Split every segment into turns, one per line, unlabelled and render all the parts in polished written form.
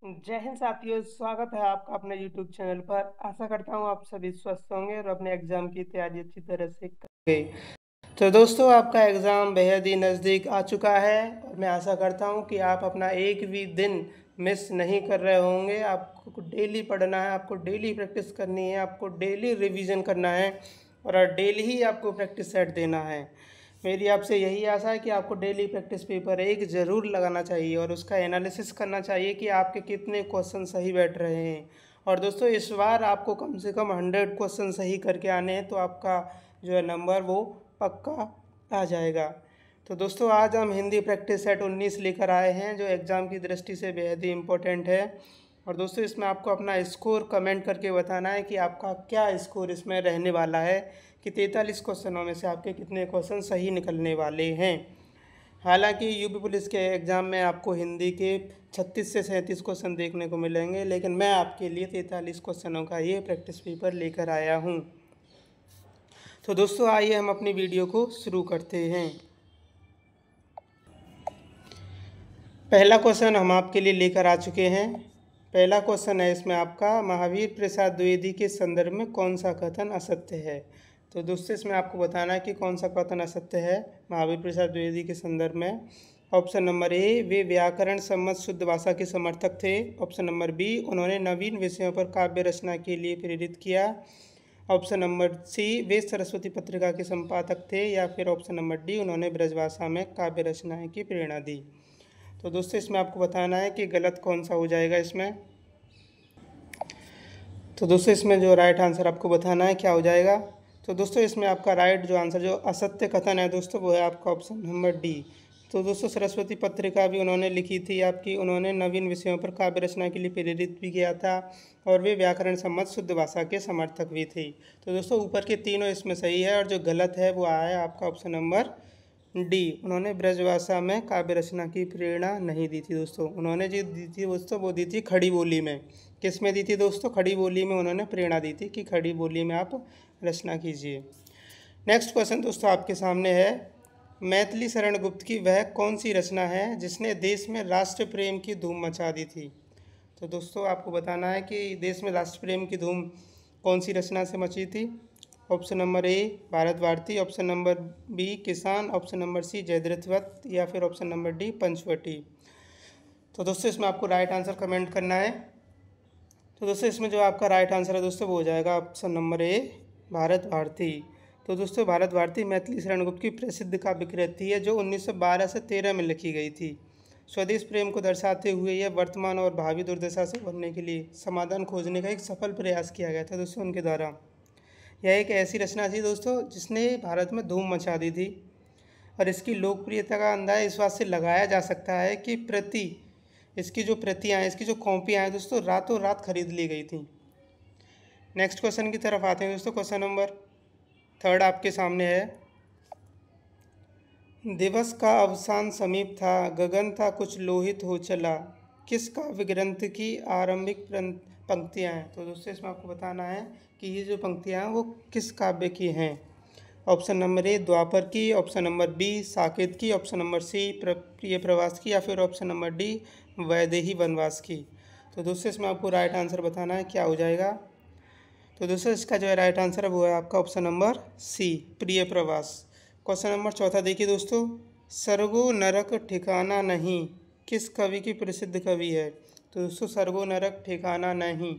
जय हिंद साथियों, स्वागत है आपका अपने YouTube चैनल पर। आशा करता हूँ आप सभी स्वस्थ होंगे और अपने एग्जाम की तैयारी अच्छी तरह से करेंगे। तो दोस्तों, आपका एग्ज़ाम बेहद ही नज़दीक आ चुका है और मैं आशा करता हूँ कि आप अपना एक भी दिन मिस नहीं कर रहे होंगे। आपको डेली पढ़ना है, आपको डेली प्रैक्टिस करनी है, आपको डेली रिवीजन करना है और डेली ही आपको प्रैक्टिस सेट देना है। मेरी आपसे यही आशा है कि आपको डेली प्रैक्टिस पेपर एक ज़रूर लगाना चाहिए और उसका एनालिसिस करना चाहिए कि आपके कितने क्वेश्चन सही बैठ रहे हैं। और दोस्तों, इस बार आपको कम से कम 100 क्वेश्चन सही करके आने हैं, तो आपका जो है नंबर वो पक्का आ जाएगा। तो दोस्तों, आज हम हिंदी प्रैक्टिस सेट 19 लेकर आए हैं, जो एग्ज़ाम की दृष्टि से बेहद ही इम्पोर्टेंट है। और दोस्तों, इसमें आपको अपना स्कोर कमेंट करके बताना है कि आपका क्या स्कोर इसमें रहने वाला है, कि 43 क्वेश्चनों में से आपके कितने क्वेश्चन सही निकलने वाले हैं। हालांकि यूपी पुलिस के एग्ज़ाम में आपको हिंदी के 36 से 37 क्वेश्चन देखने को मिलेंगे, लेकिन मैं आपके लिए 43 क्वेश्चनों का ये प्रैक्टिस पेपर लेकर आया हूँ। तो दोस्तों, आइए हम अपनी वीडियो को शुरू करते हैं। पहला क्वेश्चन हम आपके लिए लेकर आ चुके हैं। पहला क्वेश्चन है इसमें आपका, महावीर प्रसाद द्विवेदी के संदर्भ में कौन सा कथन असत्य है। तो दोस्तों, इसमें आपको बताना है कि कौन सा कथन असत्य है महावीर प्रसाद द्विवेदी के संदर्भ में। ऑप्शन नंबर ए, वे व्याकरण सम्मत शुद्ध भाषा के समर्थक थे। ऑप्शन नंबर बी, उन्होंने नवीन विषयों पर काव्य रचना के लिए प्रेरित किया। ऑप्शन नंबर सी, वे सरस्वती पत्रिका के संपादक थे। या फिर ऑप्शन नंबर डी, उन्होंने ब्रजभाषा में काव्य रचनाएं की प्रेरणा दी। तो दोस्तों, इसमें आपको बताना है कि गलत कौन सा हो जाएगा इसमें। तो दोस्तों, इसमें जो राइट आंसर आपको बताना है क्या हो जाएगा। तो दोस्तों, इसमें आपका राइट जो आंसर जो असत्य कथन है दोस्तों, वो है आपका ऑप्शन नंबर डी। तो दोस्तों, सरस्वती पत्रिका भी उन्होंने लिखी थी आपकी, उन्होंने नवीन विषयों पर काव्य रचना के लिए प्रेरित भी किया था और वे व्याकरण सम्मत शुद्ध भाषा के समर्थक भी थे। तो दोस्तों, ऊपर के तीनों इसमें सही है और जो गलत है वो आया है आपका ऑप्शन नंबर डी। उन्होंने ब्रजभाषा में काव्य रचना की प्रेरणा नहीं दी थी दोस्तों। उन्होंने जो दी थी दोस्तों, वो दी थी खड़ी बोली में। किस में दी थी दोस्तों? खड़ी बोली में उन्होंने प्रेरणा दी थी कि खड़ी बोली में आप रचना कीजिए। नेक्स्ट क्वेश्चन दोस्तों आपके सामने है, मैथिली शरण गुप्त की वह कौन सी रचना है जिसने देश में राष्ट्र प्रेम की धूम मचा दी थी। तो दोस्तों, आपको बताना है कि देश में राष्ट्र प्रेम की धूम कौन सी रचना से मची थी। Option number A, Bharat Bharati. Option number B, Kisan. Option number C, Jayadrathvadh. या फिर ऑप्शन नंबर डी, पंचवटी। तो दोस्तों, इसमें आपको राइट आंसर कमेंट करना है। तो दोस्तों, इसमें जो आपका राइट आंसर है दोस्तों, वो हो जाएगा option number A, Bharat Bharati. तो दोस्तों, भारत भारती मैथिली शरण गुप्त की प्रसिद्ध काव्य कृति है, जो 1912 से 13 में लिखी गई थी। स्वदेश प्रेम को दर्शाते हुए यह वर्तमान और भावी दुर्दशा से उभरने के लिए समाधान खोजने का एक सफल प्रयास किया गया था दोस्तों उनके द्वारा। यह एक ऐसी रचना थी दोस्तों जिसने भारत में धूम मचा दी थी और इसकी लोकप्रियता का अंदाज़ा इस बात से लगाया जा सकता है कि इसकी जो प्रतियाँ हैं, इसकी जो कॉपियाँ हैं दोस्तों, रातों रात खरीद ली गई थी। नेक्स्ट क्वेश्चन की तरफ आते हैं दोस्तों। क्वेश्चन नंबर 3 आपके सामने है, दिवस का अवसान समीप था, गगन था कुछ लोहित हो चला, किस काव्य ग्रंथ की आरंभिक पंक्तियाँ हैं। तो दोस्तों, इसमें आपको बताना है कि ये जो पंक्तियाँ हैं वो किस काव्य की हैं। ऑप्शन नंबर ए, द्वापर की। ऑप्शन नंबर बी, साकेत की। ऑप्शन नंबर सी, प्रिय प्रवास की। या फिर ऑप्शन नंबर डी, वैदेही वनवास की। तो दोस्तों, इसमें आपको राइट आंसर बताना है क्या हो जाएगा। तो दोस्तों, इसका जो है राइट आंसर है वो है आपका ऑप्शन नंबर सी, प्रिय प्रवास। क्वेश्चन नंबर 4 देखिए दोस्तों, सर्गो नरक ठिकाना नहीं किस कवि की प्रसिद्ध कवि है। तो दोस्तों, सर्गो नरक ठिकाना नहीं,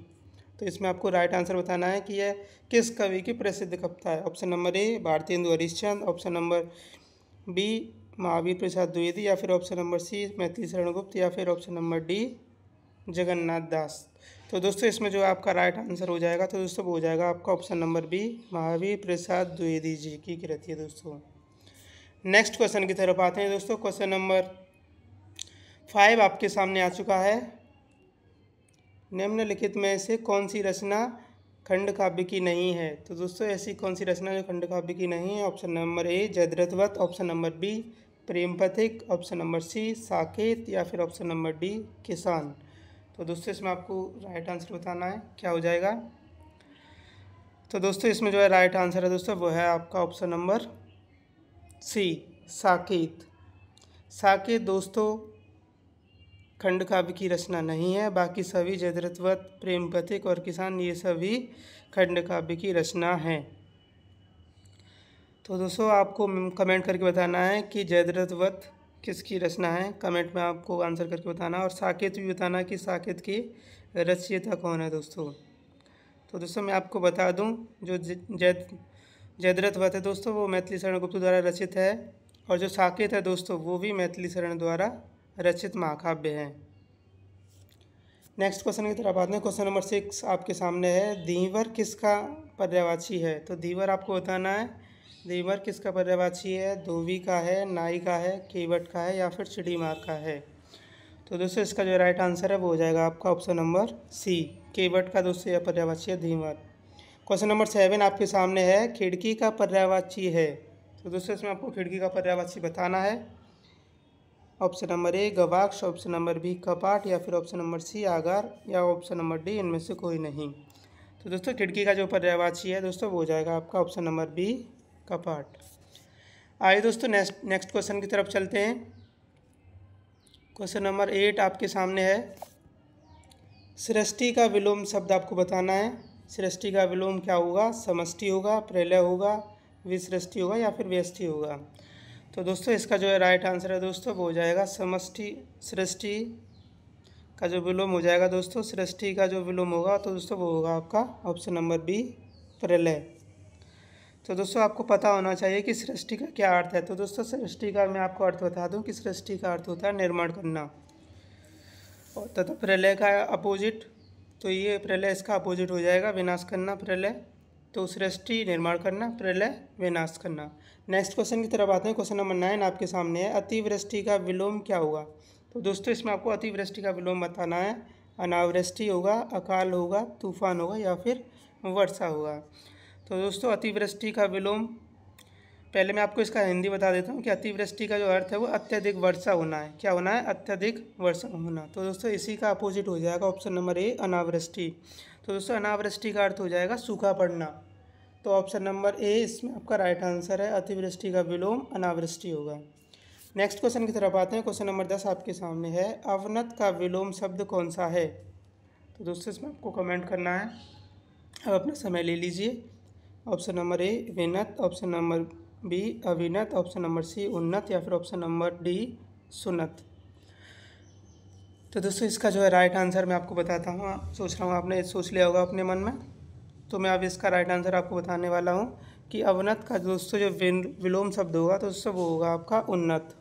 तो इसमें आपको राइट आंसर बताना है कि यह किस कवि की प्रसिद्ध कविता है। Option number A, Bharatendu Harishchandra. Option number B, Mahavir Prasad Dwivedi. या फिर ऑप्शन नंबर सी, मैथिली शरण गुप्त। या फिर ऑप्शन नंबर डी, जगन्नाथ दास। तो दोस्तों, इसमें जो आपका राइट आंसर हो जाएगा, तो दोस्तों वो हो जाएगा आपका option number B, Mahavir Prasad Dwivedi ji की कृति है दोस्तों। नेक्स्ट क्वेश्चन की तरफ आते हैं दोस्तों। क्वेश्चन नंबर 5 आपके सामने आ चुका है, निम्नलिखित में से कौन सी रचना खंड काव्य की नहीं है। तो दोस्तों, ऐसी कौन सी रचना जो खंड काव्य की नहीं है। Option number A, Jayadrathvadh. Option number B, Prem Pathik. Option number C, Saket. या फिर ऑप्शन नंबर डी, किसान। तो दोस्तों, इसमें आपको राइट आंसर बताना है क्या हो जाएगा। तो दोस्तों, इसमें जो है राइट आंसर है दोस्तों, वो है आपका option number C, Saket. Saket दोस्तों खंड काव्य की रचना नहीं है। बाकी सभी जयद्रथवत, प्रेम पथिक और किसान ये सभी खंड काव्य की रचना है। तो दोस्तों आपको कमेंट करके बताना है कि जयद्रथवत किसकी रचना है। कमेंट में आपको आंसर करके बताना, और साकेत भी बताना कि साकेत की रचयिता कौन है दोस्तों। तो दोस्तों मैं आपको बता दूं, जो जयद्रथवत है दोस्तों वो मैथिली शरण गुप्त द्वारा रचित है, और जो साकेत है दोस्तों वो भी मैथिली शरण द्वारा रचित महाकाव्य है। नेक्स्ट क्वेश्चन की तरफ आते हैं। क्वेश्चन नंबर 6 आपके सामने है, धीवर किसका पर्यायवाची है। तो धीवर आपको बताना है, धीवर किसका पर्यायवाची है। धोबी का है, नाई का है, केवट का है या फिर चिड़ीमार का है। तो दोस्तों इसका जो राइट आंसर है वो हो जाएगा आपका ऑप्शन नंबर सी, केवट का दोस्तों यह पर्यायवाची है धीवर। क्वेश्चन नंबर 7 आपके सामने है, खिड़की का पर्यायवाची है। तो दोस्तों इसमें आपको खिड़की का पर्यायवाची बताना है। ऑप्शन नंबर ए गवाक्ष, ऑप्शन नंबर बी कपाट या फिर ऑप्शन नंबर सी आगार या ऑप्शन नंबर डी इनमें से कोई नहीं। तो दोस्तों खिड़की का जो पर्यायवाची है दोस्तों वो हो जाएगा आपका ऑप्शन नंबर बी कपाट। आइए दोस्तों नेक्स्ट क्वेश्चन की तरफ चलते हैं। क्वेश्चन नंबर 8 आपके सामने है, सृष्टि का विलोम शब्द आपको बताना है। सृष्टि का विलोम क्या होगा, समष्टि होगा, प्रलय होगा, विसृष्टि होगा या फिर व्यष्टि होगा। तो दोस्तों इसका जो है राइट आंसर है दोस्तों वो हो जाएगा समष्टि। सृष्टि का जो विलोम हो जाएगा दोस्तों, सृष्टि का जो विलोम होगा तो दोस्तों वो होगा आपका ऑप्शन नंबर बी प्रलय। तो दोस्तों आपको पता होना चाहिए कि सृष्टि का क्या अर्थ है। तो दोस्तों सृष्टि का मैं आपको अर्थ बता दूं कि सृष्टि का अर्थ होता है निर्माण करना, और तथा प्रलय का अपोजिट, तो ये प्रलय इसका अपोजिट हो जाएगा विनाश करना प्रलय। तो सृष्टि निर्माण करना, प्रलय विनाश करना। नेक्स्ट क्वेश्चन की तरफ आते हैं। क्वेश्चन नंबर 9 आपके सामने है, अतिवृष्टि का विलोम क्या होगा। तो दोस्तों इसमें आपको अतिवृष्टि का विलोम बताना है। अनावृष्टि होगा, अकाल होगा, तूफान होगा या फिर वर्षा होगा। तो दोस्तों अतिवृष्टि का विलोम, पहले मैं आपको इसका हिंदी बता देता हूँ कि अतिवृष्टि का जो अर्थ है वो अत्यधिक वर्षा होना है। क्या होना है, अत्यधिक वर्षा होना। तो दोस्तों इसी का अपोजिट हो जाएगा ऑप्शन नंबर ए अनावृष्टि। तो दोस्तों अनावृष्टि का अर्थ हो जाएगा सूखा पड़ना। तो ऑप्शन नंबर ए इसमें आपका राइट आंसर है, अतिवृष्टि का विलोम अनावृष्टि होगा। नेक्स्ट क्वेश्चन की तरफ आते हैं। क्वेश्चन नंबर 10 आपके सामने है, अवनत का विलोम शब्द कौन सा है। तो दोस्तों इसमें आपको कमेंट करना है, अब अपना समय ले लीजिए। ऑप्शन नंबर ए विनत, ऑप्शन नंबर बी अविनत, ऑप्शन नंबर सी उन्नत या फिर ऑप्शन नंबर डी सुनत। तो दोस्तों इसका जो है राइट आंसर मैं आपको बताता हूँ। सोच रहा हूँ आपने सोच लिया होगा अपने मन में, तो मैं अब इसका राइट आंसर आपको बताने वाला हूँ कि अवनत का दोस्तों जो विलोम शब्द होगा तो दोस्तों वो होगा आपका उन्नत।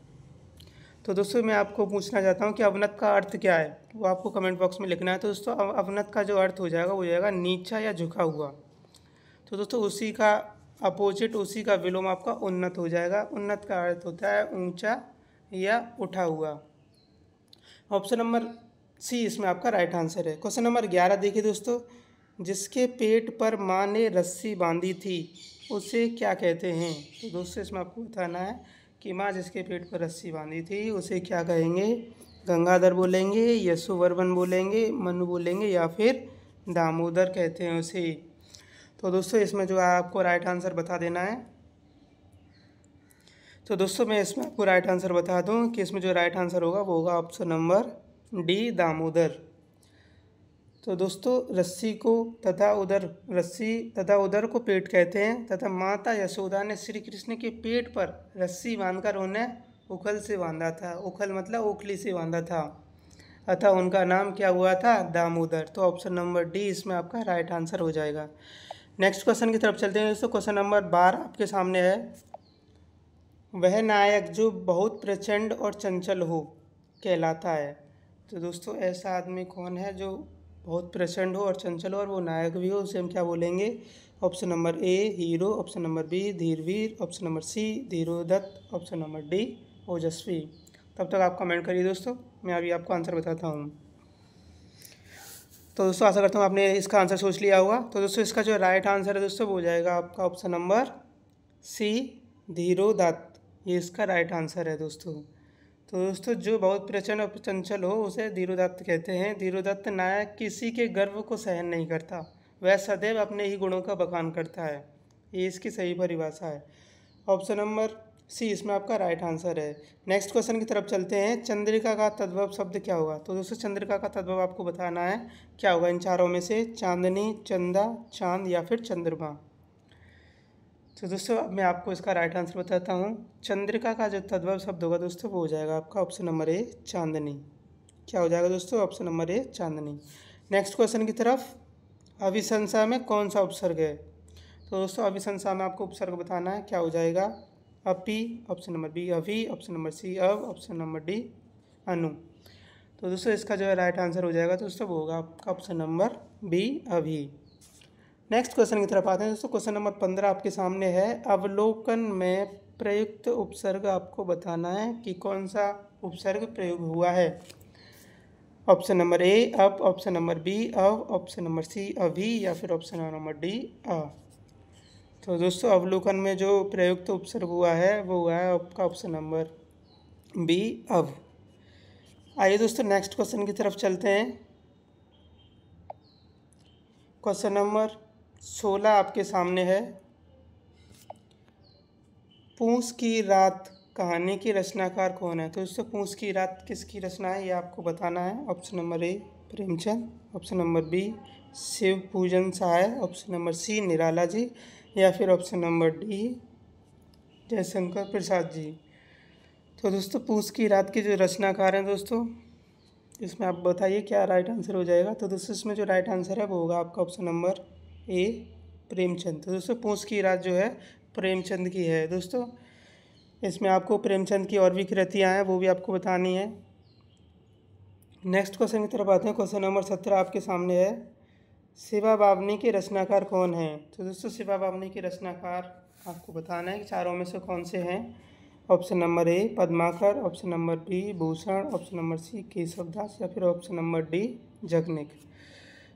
तो दोस्तों मैं आपको पूछना चाहता हूँ कि अवनत का अर्थ क्या है, वो आपको कमेंट बॉक्स में लिखना है। तो दोस्तों अवनत का जो अर्थ हो जाएगा वो हो जाएगा नीचा या झुका हुआ। तो दोस्तों उसी का अपोजिट, उसी का विलोम आपका उन्नत हो जाएगा। उन्नत का अर्थ होता है ऊंचा या उठा हुआ। ऑप्शन नंबर सी इसमें आपका राइट आंसर है। क्वेश्चन नंबर 11 देखिए दोस्तों, जिसके पेट पर माँ ने रस्सी बांधी थी उसे क्या कहते हैं। तो दोस्तों इसमें आपको बताना है कि माँ जिसके पेट पर रस्सी बांधी थी उसे क्या कहेंगे। गंगाधर बोलेंगे, यशोवर्मन बोलेंगे, मनु बोलेंगे या फिर दामोदर कहते हैं उसे। तो दोस्तों इसमें जो है आपको राइट आंसर बता देना है। तो दोस्तों मैं इसमें आपको राइट आंसर बता दूं कि इसमें जो राइट आंसर होगा वो होगा ऑप्शन नंबर डी दामोदर। तो दोस्तों रस्सी तथा उदर को पेट कहते हैं, तथा माता यशोदा ने श्री कृष्ण के पेट पर रस्सी बांधकर उन्हें उखल से बांधा था। उखल मतलब ओखली से बांधा था, अतः उनका नाम क्या हुआ था, दामोदर। तो ऑप्शन नंबर डी इसमें आपका राइट आंसर हो जाएगा। नेक्स्ट क्वेश्चन की तरफ चलते हैं दोस्तों। क्वेश्चन नंबर 12 आपके सामने है, वह नायक जो बहुत प्रचंड और चंचल हो कहलाता है। तो दोस्तों ऐसा आदमी कौन है जो बहुत प्रचंड हो और चंचल हो और वो नायक भी हो, उसे हम क्या बोलेंगे। Option number A hero, option number B धीरवीर, ऑप्शन नंबर सी धीरोदत्त, ऑप्शन नंबर डी ओजस्वी। तब तक आप कमेंट करिए दोस्तों, मैं अभी आपको आंसर बताता हूँ। तो दोस्तों आशा करता हूँ आपने इसका आंसर सोच लिया होगा। तो दोस्तों इसका जो राइट आंसर है दोस्तों वो हो जाएगा आपका ऑप्शन नंबर सी धीरोदत्त, ये इसका राइट आंसर है दोस्तों। तो दोस्तों जो बहुत प्रचंड और चंचल हो उसे धीरोदत्त कहते हैं। धीरोदत्त नायक किसी के गर्व को सहन नहीं करता, वह सदैव अपने ही गुणों का बखान करता है, ये इसकी सही परिभाषा है। ऑप्शन नंबर सी इसमें आपका राइट आंसर है। नेक्स्ट क्वेश्चन की तरफ चलते हैं। चंद्रिका का तद्भव शब्द क्या होगा? तो दोस्तों चंद्रिका का तद्भव आपको बताना है क्या होगा इन चारों में से, चांदनी, चंदा, चांद या फिर चंद्रमा। तो दोस्तों अब मैं आपको इसका राइट आंसर बताता हूँ। चंद्रिका का जो तद्भव शब्द होगा दोस्तों वो हो जाएगा आपका ऑप्शन नंबर ए, चांदनी। क्या हो जाएगा दोस्तों? ऑप्शन नंबर ए, चांदनी। नेक्स्ट क्वेश्चन की तरफ, अभिशंसा में कौन सा उपसर्ग है? तो दोस्तों अभिशंसा में आपको उपसर्ग बताना है, क्या हो जाएगा? अपि, ऑप्शन नंबर बी अभी, ऑप्शन नंबर सी अब, ऑप्शन नंबर डी अनु। तो दोस्तों इसका जो है राइट आंसर हो जाएगा दोस्तों वो होगा आपका ऑप्शन नंबर बी अभी। नेक्स्ट क्वेश्चन की तरफ आते हैं दोस्तों। क्वेश्चन नंबर 15 आपके सामने है। अवलोकन में प्रयुक्त उपसर्ग आपको बताना है कि कौन सा उपसर्ग प्रयोग हुआ है। ऑप्शन नंबर ए अब, ऑप्शन नंबर बी अब, ऑप्शन नंबर सी अभी या फिर ऑप्शन नंबर डी अ। तो दोस्तों अवलोकन में जो प्रयुक्त उपसर्ग हुआ है वो हुआ है आपका ऑप्शन नंबर बी अब। आइए दोस्तों नेक्स्ट क्वेश्चन की तरफ चलते हैं। क्वेश्चन नंबर 16 आपके सामने है। पूस की रात कहानी की रचनाकार कौन है? तो दोस्तों पूस की रात किसकी रचना है ये आपको बताना है। Option number A Premchand, option number B Shiv Pujan Sahay, option number C Nirala ji या फिर option number D Jaishankar Prasad ji. तो दोस्तों पूस की रात के जो रचनाकार हैं दोस्तों, इसमें आप बताइए क्या राइट आंसर हो जाएगा। तो दोस्तों इसमें जो राइट आंसर है वो होगा आपका ऑप्शन नंबर ए प्रेमचंद। तो दोस्तों पूस की रात जो है प्रेमचंद की है दोस्तों। इसमें आपको प्रेमचंद की और भी कृतियाँ हैं वो भी आपको बतानी है। नेक्स्ट क्वेश्चन की तरफ आते हैं। क्वेश्चन नंबर 17 आपके सामने है। शिवा बावनी के रचनाकार कौन हैं? तो दोस्तों शिवा बावनी के रचनाकार आपको बताना है कि चारों में से कौन से हैं। Option number A Padmakar, option number B Bhushan, option number C Keshavdas या फिर ऑप्शन नंबर डी जगनिक।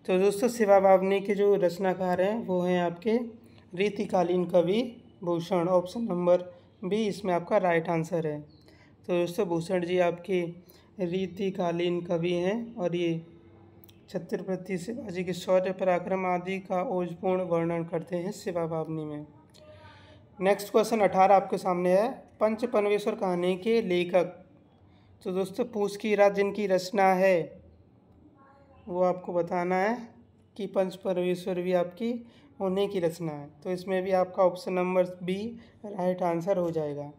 तो दोस्तों शिवा बावनी के जो रचनाकार हैं वो हैं आपके रीतिकालीन कवि भूषण। ऑप्शन नंबर बी इसमें आपका राइट आंसर है। तो दोस्तों भूषण जी आपके रीतिकालीन कवि हैं और ये छत्रपति शिवाजी के शौर्य पराक्रम आदि का ओजपूर्ण वर्णन करते हैं शिवा बावनी में। नेक्स्ट क्वेश्चन 18 आपके सामने है। पंच परमेश्वर कहानी के लेखक। तो दोस्तों पूस की रात जिनकी रचना है वो आपको बताना है कि पंच परमेश्वर भी आपकी उन्हीं की रचना है। तो इसमें भी आपका option number B right answer हो जाएगा।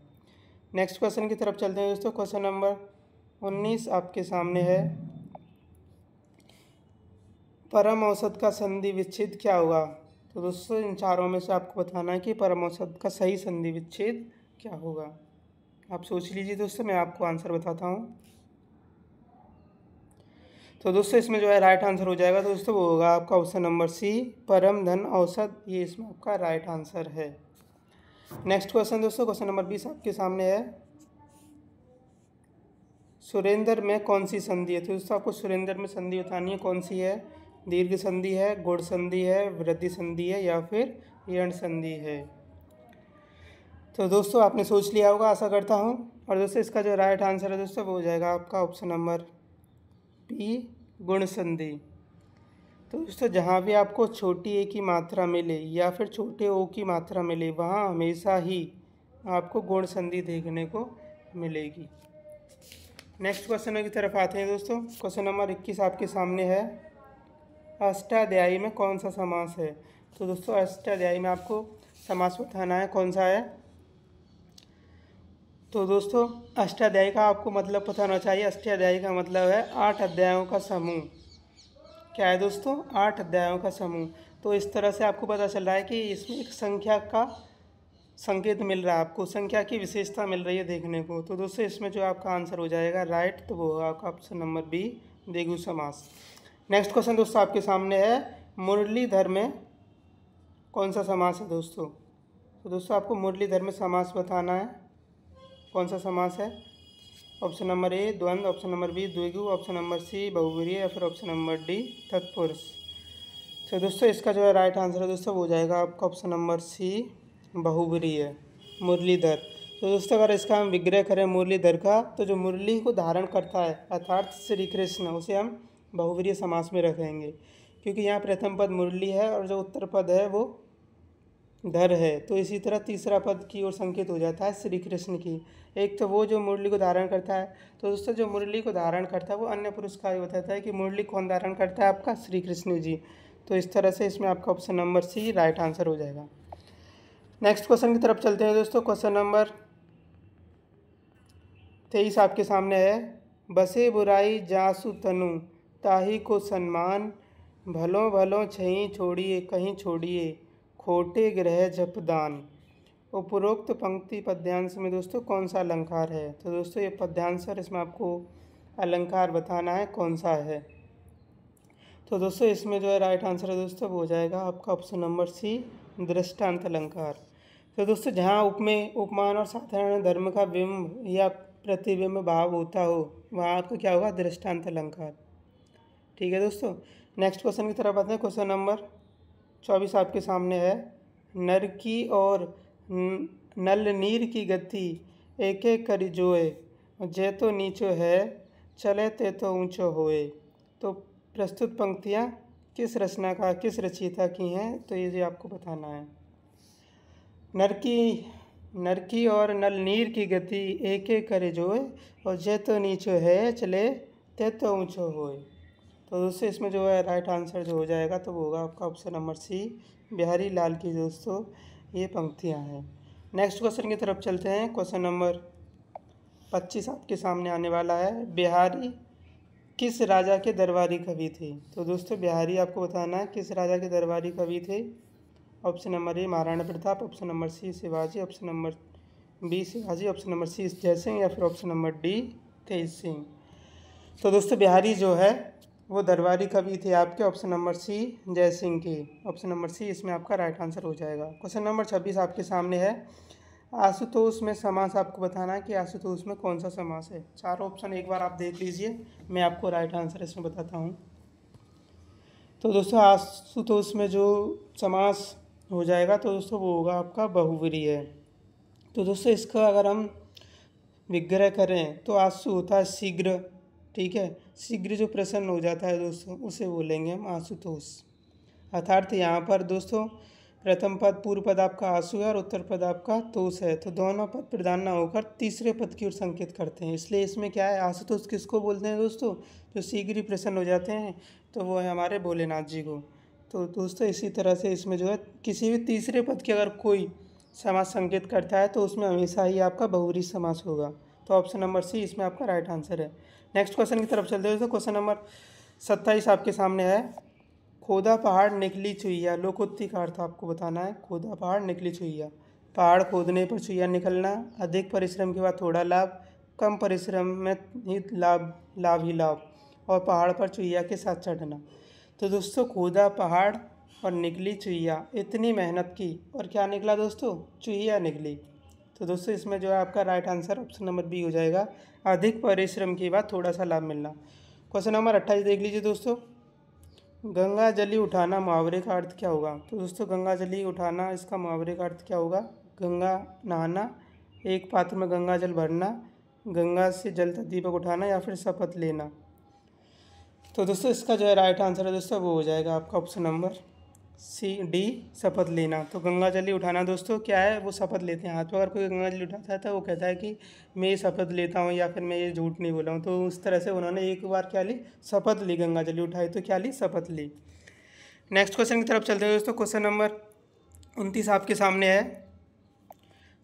नेक्स्ट क्वेश्चन की तरफ चलते हैं दोस्तों। क्वेश्चन नंबर 19 आपके सामने है। परम औसत का संधि विच्छेद क्या होगा? तो दोस्तों इन चारों में से आपको बताना है कि परम औसत का सही संधि विच्छेद क्या होगा। आप सोच लीजिए दोस्तों, मैं आपको आंसर बताता हूँ। तो दोस्तों इसमें जो है राइट आंसर हो जाएगा दोस्तों वो होगा आपका ऑप्शन नंबर सी परम धन औसत। ये इसमें आपका राइट आंसर है। नेक्स्ट क्वेश्चन दोस्तों, क्वेश्चन नंबर 20 आपके सामने है। सुरेंद्र में कौन सी संधि है? तो दोस्तों आपको सुरेंद्र में संधि बतानी है, कौन सी है? दीर्घ संधि है, गुण संधि है, वृद्धि संधि है या फिर यण संधि है। तो दोस्तों आपने सोच लिया होगा आशा करता हूँ। और दोस्तों इसका जो राइट आंसर है दोस्तों वो हो जाएगा आपका ऑप्शन नंबर बी गुण संधि। तो दोस्तों जहाँ भी आपको छोटी ए की मात्रा मिले या फिर छोटे ओ की मात्रा मिले वहाँ हमेशा ही आपको गुण संधि देखने को मिलेगी। नेक्स्ट क्वेश्चन की तरफ आते हैं दोस्तों। क्वेश्चन नंबर 21 आपके सामने है। अष्टाध्यायी में कौन सा समास है? तो दोस्तों अष्टाध्यायी में आपको समास बताना है, कौन सा है? तो दोस्तों अष्टाध्यायी का आपको मतलब पता होना चाहिए। अष्टाध्यायी का मतलब है 8 अध्यायों का समूह। क्या है दोस्तों? 8 अध्यायों का समूह। तो इस तरह से आपको पता चल रहा है कि इसमें एक संख्या का संकेत मिल रहा है, आपको संख्या की विशेषता मिल रही है देखने को। तो दोस्तों इसमें जो आपका आंसर हो जाएगा राइट, तो वो होगा आपका ऑप्शन नंबर बी द्विगु समास। नेक्स्ट क्वेश्चन दोस्तों आपके सामने है। मुरलीधर में कौन सा समास है दोस्तों? तो दोस्तों आपको मुरलीधर में समास बताना है, कौन सा समास है? ऑप्शन नंबर ए द्वंद्व, ऑप्शन नंबर बी द्विगु, ऑप्शन नंबर सी बहुव्रीहि या फिर ऑप्शन नंबर डी तत्पुरुष। तो दोस्तों इसका जो है राइट आंसर है दोस्तों वो हो जाएगा आपका ऑप्शन नंबर सी बहुव्रीहि है, मुरलीधर। तो दोस्तों अगर इसका हम विग्रह करें मुरलीधर का, तो जो मुरली को धारण करता है अर्थात श्री कृष्ण, उसे हम बहुव्रीहि समास में रखेंगे, क्योंकि यहाँ प्रथम पद मुरली है और जो उत्तर पद है वो धर है। तो इसी तरह तीसरा पद की ओर संकेत हो जाता है श्री कृष्ण की। एक तो वो जो मुरली को धारण करता है, तो दोस्तों जो मुरली को धारण करता है वो अन्य पुरुष का ही होता है कि मुरली कौन धारण करता है, आपका श्री कृष्ण जी। तो इस तरह से इसमें आपका option number C right answer हो जाएगा। नेक्स्ट क्वेश्चन की तरफ चलते हैं दोस्तों। क्वेश्चन नंबर 23 आपके सामने है। बसे बुराई जासु तनु ताही को सम्मान, भलो भलो छही छोड़िए कहीं छोड़िए, खोटे ग्रह जपदान। उपरोक्त पंक्ति पद्यांश में दोस्तों कौन सा अलंकार है? तो दोस्तों ये पद्यांश और इसमें आपको अलंकार बताना है कौन सा है। तो दोस्तों इसमें जो है राइट आंसर है दोस्तों वो हो जाएगा आपका ऑप्शन नंबर सी दृष्टांत अलंकार। तो दोस्तों जहाँ उपमेय उपमान और साधारण धर्म का बिंब या प्रतिबिंब भाव होता हो वहाँ आपको क्या होगा, दृष्टांत अलंकार। ठीक है दोस्तों, नेक्स्ट क्वेश्चन की तरफ आते हैं। क्वेश्चन नंबर 24 आपके सामने है। नर की और नल नीर की गति एक एक करी जोए, जे तो नीचो है चले ते तो ऊंचो होए। तो प्रस्तुत पंक्तियाँ किस रचनाकार किस रचयिता की हैं, तो ये आपको बताना है। नर की और नल नीर की गति एक एक करे जोए, और जे तो नीचो है चले ते तो ऊंचो होए। तो दोस्तों इसमें जो है राइट आंसर जो हो जाएगा तो वो होगा आपका ऑप्शन नंबर सी बिहारी लाल की दोस्तों ये पंक्तियाँ हैं। नेक्स्ट क्वेश्चन की तरफ चलते हैं। क्वेश्चन नंबर 25 आपके सामने आने वाला है। बिहारी किस राजा के दरबारी कवि थे? तो दोस्तों बिहारी आपको बताना है किस राजा के दरबारी कवि थे। Option number A Maharana Pratap, option number C Shivaji, option number B Shivaji, option number C Jaisingh, या फिर option number D Tej Singh. तो दोस्तों बिहारी जो है वो दरबारी कवि थे आपके ऑप्शन नंबर सी जयसिंह के। ऑप्शन नंबर सी इसमें आपका राइट आंसर हो जाएगा। क्वेश्चन नंबर 26 आपके सामने है। आशुतोष में समास आपको बताना है कि आशुतोष में कौन सा समास है। चारों ऑप्शन एक बार आप देख लीजिए, मैं आपको राइट आंसर इसमें बताता हूँ। तो दोस्तों आशुतोष में जो समास हो जाएगा तो दोस्तों वो होगा आपका बहुव्रीहि है। तो दोस्तों इसका अगर हम विग्रह करें तो आशु होता है शीघ्र, ठीक है, शीघ्र जो प्रसन्न हो जाता है दोस्तों उसे बोलेंगे हम आशुतोष। अर्थात यहाँ पर दोस्तों प्रथम पद पूर्व पद आपका आशु है और उत्तर पद आपका तोष है, तो दोनों पद प्रधान न होकर तीसरे पद की ओर संकेत करते हैं। इसलिए इसमें क्या है, आशुतोष किसको बोलते हैं दोस्तों, जो शीघ्र ही प्रसन्न हो जाते हैं, तो वो है हमारे भोलेनाथ जी को। तो दोस्तों इसी तरह से इसमें जो है किसी भी तीसरे पद की अगर कोई समास संकेत करता है तो उसमें हमेशा ही आपका बहुव्रीहि समास होगा। तो ऑप्शन नंबर सी इसमें आपका राइट आंसर है। नेक्स्ट क्वेश्चन की तरफ चलते हैं दोस्तों। क्वेश्चन नंबर 27 आपके सामने है। खोदा पहाड़ निकली चुईया, लोकोक्ति का अर्थ आपको बताना है। खोदा पहाड़ निकली चुईया, पहाड़ खोदने पर चुईया निकलना, अधिक परिश्रम के बाद थोड़ा लाभ, कम परिश्रम में ही लाभ ही लाभ, और पहाड़ पर चुईया के साथ चढ़ना। तो दोस्तों खोदा पहाड़ और निकली चुईया, इतनी मेहनत की और क्या निकला दोस्तों, चुईया निकली। तो दोस्तों इसमें जो है आपका right answer option number B हो जाएगा, अधिक परिश्रम के बाद थोड़ा सा लाभ मिलना। क्वेश्चन नंबर 28 देख लीजिए दोस्तों। गंगा जली उठाना मुहावरे का अर्थ क्या होगा? तो दोस्तों गंगा जली उठाना इसका मुहावरे का अर्थ क्या होगा, गंगा नहाना, एक पात्र में गंगा जल भरना, गंगा से जल तक दीपक उठाना, या फिर शपथ लेना। तो दोस्तों इसका जो है राइट आंसर है दोस्तों वो हो जाएगा आपका ऑप्शन नंबर सी डी शपथ लेना। तो गंगा जल उठाना दोस्तों क्या है, वो शपथ लेते हैं। हाथ में अगर कोई गंगा जल उठाता है तो वो कहता है कि मैं ये शपथ लेता हूँ या फिर मैं ये झूठ नहीं बोला हूँ। तो उस तरह से उन्होंने एक बार क्या ली, शपथ ली, गंगा जल उठाई तो क्या ली, शपथ ली। नेक्स्ट क्वेश्चन की तरफ चलते हैं दोस्तों। क्वेश्चन नंबर 29 आपके सामने है।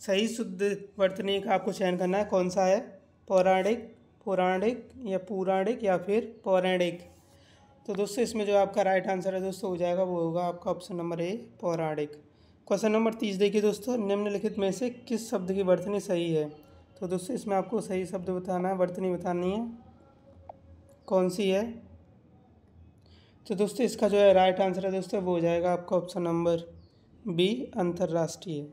सही शुद्ध वर्तनी का आपको चयन करना है, कौन सा है, पौराणिक, पौराणिक या पौराणिक या फिर पौराणिक। तो दोस्तों इसमें जो आपका राइट आंसर है दोस्तों हो जाएगा वो होगा आपका ऑप्शन नंबर ए पौराणिक। क्वेश्चन नंबर 30 देखिए दोस्तों। निम्नलिखित में से किस शब्द की वर्तनी सही है? तो दोस्तों इसमें आपको सही शब्द बताना है, वर्तनी बतानी है, कौन सी है। तो दोस्तों इसका जो है राइट आंसर है दोस्तों वो हो जाएगा आपका ऑप्शन नंबर बी अंतर्राष्ट्रीय।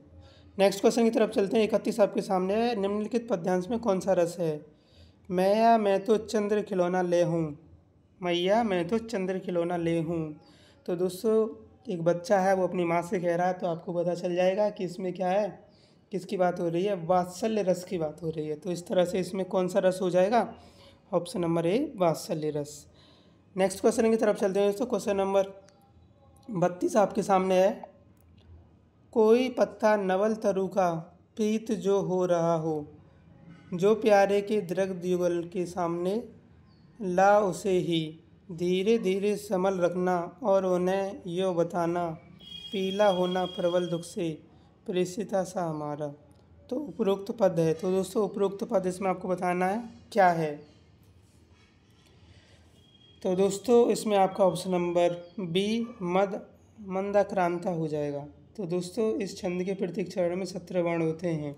नेक्स्ट क्वेश्चन की तरफ चलते हैं। 31 आपके सामने है। निम्नलिखित पद्यांश में कौन सा रस है? मैया मैं तो चंद्र खिलौना ले हूँ, मैया मैं तो चंद्र खिलौना ले हूँ। तो दोस्तों एक बच्चा है वो अपनी माँ से कह रहा है, तो आपको पता चल जाएगा कि इसमें क्या है, किसकी बात हो रही है, वात्सल्य रस की बात हो रही है। तो इस तरह से इसमें कौन सा रस हो जाएगा, ऑप्शन नंबर ए वात्सल्य रस। नेक्स्ट क्वेश्चन की तरफ चलते हैं दोस्तों। क्वेश्चन नंबर 32 आपके सामने है। कोई पत्ता नवल तरु का प्रीत जो हो रहा हो, जो प्यारे के दृग्ध युगल के सामने ला उसे ही, धीरे धीरे संभल रखना और उन्हें यो बताना, पीला होना प्रबल दुख से प्रेषिता सा हमारा। तो उपरोक्त पद है। तो दोस्तों उपरोक्त पद इसमें आपको बताना है क्या है। तो दोस्तों इसमें आपका ऑप्शन नंबर बी मंदाक्रांता हो जाएगा। तो दोस्तों इस छंद के प्रत्येक चरण में 17 वर्ण होते हैं,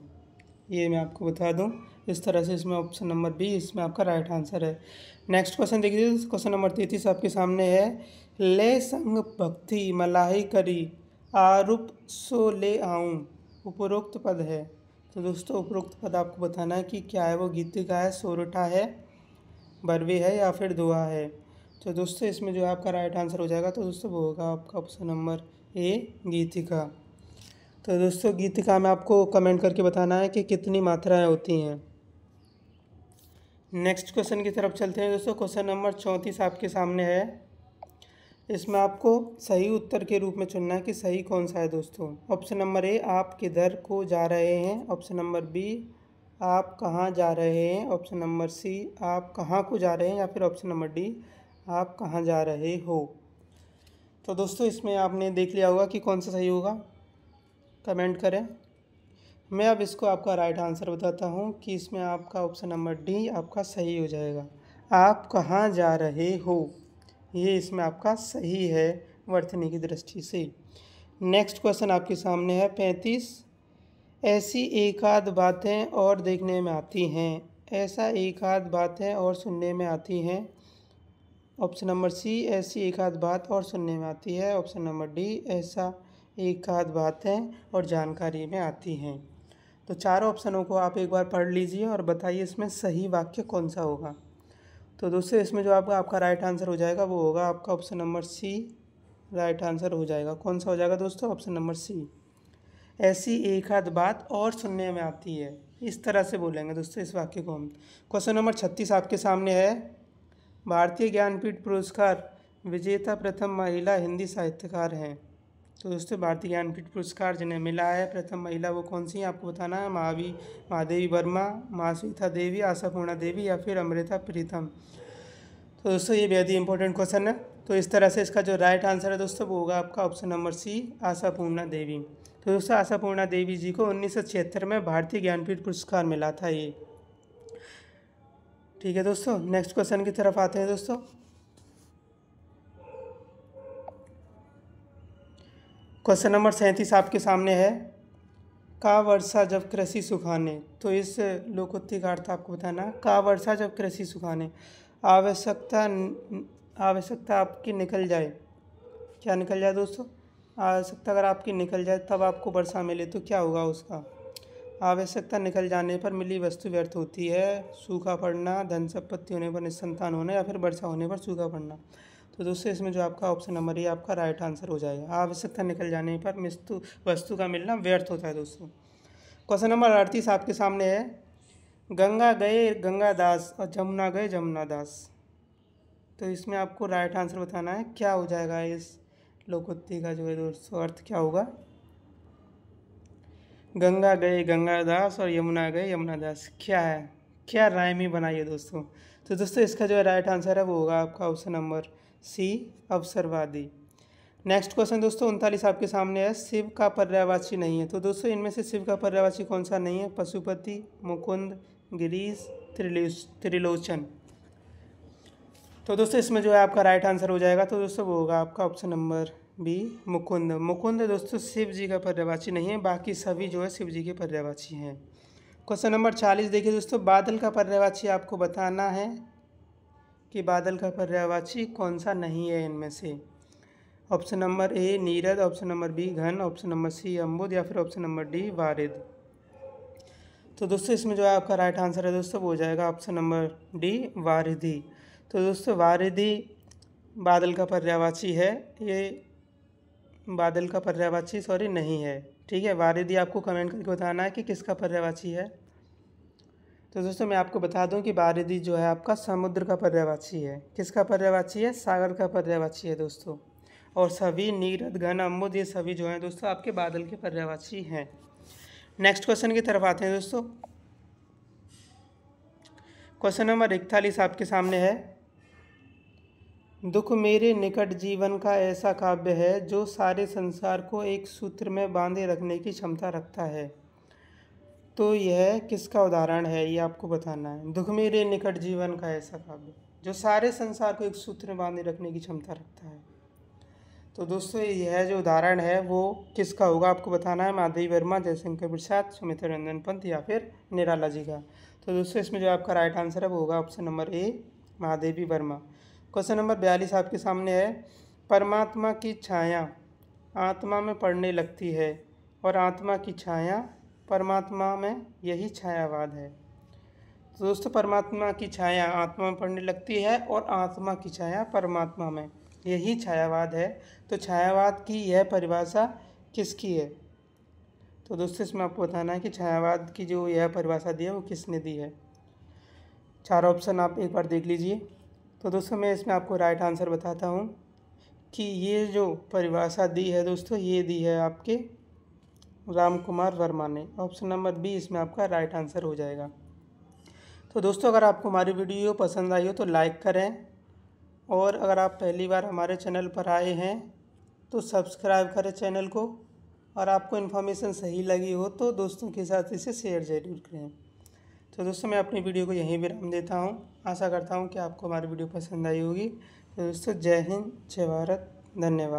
ये मैं आपको बता दूं। इस तरह से इसमें ऑप्शन नंबर बी इसमें आपका राइट आंसर है। नेक्स्ट क्वेश्चन देखिए, क्वेश्चन नंबर 33 आपके सामने है। ले संग भक्ति मलाही करी आरूप सो ले आऊं, उपरोक्त पद है। तो दोस्तों उपरोक्त पद आपको बताना है कि क्या है, वो गीतिका है, सोरठा है, बरवे है या फिर दोहा है। तो दोस्तों इसमें जो आपका राइट आंसर हो जाएगा, तो दोस्तों वो होगा आपका ऑप्शन नंबर ए गीतिका। तो दोस्तों गीतिका में आपको कमेंट करके बताना है कि कितनी मात्राएं होती हैं। नेक्स्ट क्वेश्चन की तरफ चलते हैं दोस्तों। क्वेश्चन नंबर 34 आपके सामने है। इसमें आपको सही उत्तर के रूप में चुनना है कि सही कौन सा है दोस्तों। ऑप्शन नंबर ए आप किधर को जा रहे हैं, ऑप्शन नंबर बी आप कहाँ जा रहे हैं, ऑप्शन नंबर सी आप कहाँ को जा रहे हैं, या फिर ऑप्शन नंबर डी आप कहाँ जा रहे हो। तो दोस्तों इसमें आपने देख लिया होगा कि कौन सा सही होगा, कमेंट करें। मैं अब इसको आपका राइट आंसर बताता हूँ कि इसमें आपका ऑप्शन नंबर डी आपका सही हो जाएगा। आप कहाँ जा रहे हो, ये इसमें आपका सही है वर्तनी की दृष्टि से। नेक्स्ट क्वेश्चन आपके सामने है 35। ऐसी एक आध बातें और देखने में आती हैं, ऐसा एक आध बातें और सुनने में आती हैं। ऑप्शन नंबर सी ऐसी एक आध बात और सुनने में आती है, ऑप्शन नंबर डी ऐसा एक आध बातें और जानकारी में आती हैं। तो चारों ऑप्शनों को आप एक बार पढ़ लीजिए और बताइए इसमें सही वाक्य कौन सा होगा। तो दोस्तों इसमें जो आपका राइट आंसर हो जाएगा वो होगा आपका option number C right answer हो जाएगा। कौन सा हो जाएगा दोस्तों, ऑप्शन नंबर सी। ऐसी एक आध बात और सुनने में आती है, इस तरह से बोलेंगे दोस्तों इस वाक्य को हम। क्वेश्चन नंबर 36 आपके सामने है। भारतीय ज्ञानपीठ पुरस्कार विजेता प्रथम महिला हिंदी साहित्यकार हैं। तो दोस्तों भारतीय ज्ञानपीठ पुरस्कार जिन्हें मिला है प्रथम महिला वो कौन सी है आपको बताना है। महादेवी वर्मा, महाश्वेता देवी, आशापूर्णा देवी या फिर अमृता प्रीतम। तो दोस्तों ये बेहद ही इंपॉर्टेंट क्वेश्चन है। तो इस तरह से इसका जो राइट आंसर है दोस्तों वो होगा आपका ऑप्शन नंबर सी आशापूर्णा देवी। तो दोस्तों आशापूर्णा देवी जी को 1976 में भारतीय ज्ञानपीठ पुरस्कार मिला था ये। ठीक है दोस्तों, नेक्स्ट क्वेश्चन की तरफ आते हैं दोस्तों। क्वेश्चन नंबर 37 आपके सामने है। का वर्षा जब कृषि सुखाने। तो इस लोकोक्ति का अर्थ आपको बताना है। का वर्षा जब कृषि सुखाने, आवश्यकता आपकी निकल जाए। क्या निकल जाए दोस्तों, आवश्यकता अगर आपकी निकल जाए तब आपको वर्षा मिले तो क्या होगा उसका। आवश्यकता निकल जाने पर मिली वस्तु व्यर्थ होती है, सूखा पड़ना, धन संपत्ति होने पर निसंतान होना या फिर वर्षा होने पर सूखा पड़ना। तो दोस्तों इसमें जो आपका ऑप्शन नंबर ये आपका राइट आंसर हो जाएगा। आवश्यकता निकल जाने पर वस्तु का मिलना व्यर्थ होता है दोस्तों। क्वेश्चन नंबर 38 आपके सामने है। गंगा गए गंगादास और जमुना गए जमुनादास। तो इसमें आपको राइट आंसर बताना है क्या हो जाएगा। इस लोकोक्ति का जो है दोस्तों अर्थ क्या होगा। गंगा गए गंगादास और यमुना गए यमुनादास, क्या है, क्या राइम ही बनाइए दोस्तों। तो दोस्तों इसका जो है राइट आंसर है वो होगा आपका ऑप्शन नंबर सी अवसरवादी। नेक्स्ट क्वेश्चन दोस्तों 39 आपके सामने है। शिव का पर्यायवाची नहीं है। तो दोस्तों इनमें से शिव का पर्यायवाची कौन सा नहीं है। पशुपति, मुकुंद, गिरीश, त्रिलोचन। तो दोस्तों इसमें जो है आपका राइट आंसर हो जाएगा। तो दोस्तों वो होगा आपका option number B Mukund. Mukund दोस्तों शिव जी का पर्यायवाची नहीं है, बाकी सभी जो है शिव जी के पर्यायवाची हैं। क्वेश्चन नंबर 40 देखिए दोस्तों। बादल का पर्यायवाची आपको बताना है कि बादल का पर्यायवाची कौन सा नहीं है इनमें से। ऑप्शन नंबर ए नीरद, ऑप्शन नंबर बी घन, ऑप्शन नंबर सी अम्बुद या फिर ऑप्शन नंबर डी वारिद। तो दोस्तों इसमें जो है आपका राइट आंसर है दोस्तों वो हो जाएगा ऑप्शन नंबर डी वारिधि। तो दोस्तों वारिधि बादल का पर्यायवाची है, ये बादल का पर्यायवाची नहीं है। ठीक है, वारिधि आपको कमेंट करके बताना है कि किसका पर्यायवाची है। तो दोस्तों मैं आपको बता दूं कि वारिधि जो है आपका समुद्र का पर्यायवाची है। किसका पर्यायवाची है, सागर का पर्यायवाची है दोस्तों। और सभी नीरद घन अम्बुद ये सभी जो हैं दोस्तों आपके बादल के पर्यायवाची हैं। नेक्स्ट क्वेश्चन की तरफ आते हैं दोस्तों। क्वेश्चन नंबर 41 आपके सामने है। दुख मेरे निकट जीवन का ऐसा काव्य है जो सारे संसार को एक सूत्र में बांधे रखने की क्षमता रखता है। तो यह किसका उदाहरण है ये आपको बताना है। दुख मेरे निकट जीवन का ऐसा काव्य जो सारे संसार को एक सूत्र में बांधे रखने की क्षमता रखता है। तो दोस्तों यह जो उदाहरण है वो किसका होगा आपको बताना है। माधवी वर्मा, जयशंकर प्रसाद, सुमित्रा नंदन पंत या फिर निराला जी का। तो दोस्तों इसमें जो आपका राइट आंसर है वो होगा ऑप्शन नंबर ए, महादेवी वर्मा। क्वेश्चन नंबर 42 आपके सामने है। परमात्मा की छाया आत्मा में पड़ने लगती है और आत्मा की छाया परमात्मा में, यही छायावाद है। तो दोस्तों परमात्मा की छाया आत्मा में पड़ने लगती है और आत्मा की छाया परमात्मा में, यही छायावाद है। तो छायावाद की यह परिभाषा किसकी है। तो दोस्तों इसमें आपको बताना है कि छायावाद की जो यह परिभाषा दी है वो किसने दी है। 4 ऑप्शन आप एक बार देख लीजिए। तो दोस्तों मैं इसमें आपको राइट आंसर बताता हूँ कि ये जो परिभाषा दी है दोस्तों ये दी है आपके राम कुमार वर्मा ने। ऑप्शन नंबर बी इसमें आपका राइट आंसर हो जाएगा। तो दोस्तों अगर आपको हमारी वीडियो पसंद आई हो तो लाइक करें, और अगर आप पहली बार हमारे चैनल पर आए हैं तो सब्सक्राइब करें चैनल को, और आपको इन्फॉर्मेशन सही लगी हो तो दोस्तों के साथ इसे शेयर ज़रूर करें। तो दोस्तों मैं अपनी वीडियो को यहीं विराम देता हूँ। आशा करता हूँ कि आपको हमारी वीडियो पसंद आई होगी। तो दोस्तों जय हिंद, जय भारत, धन्यवाद।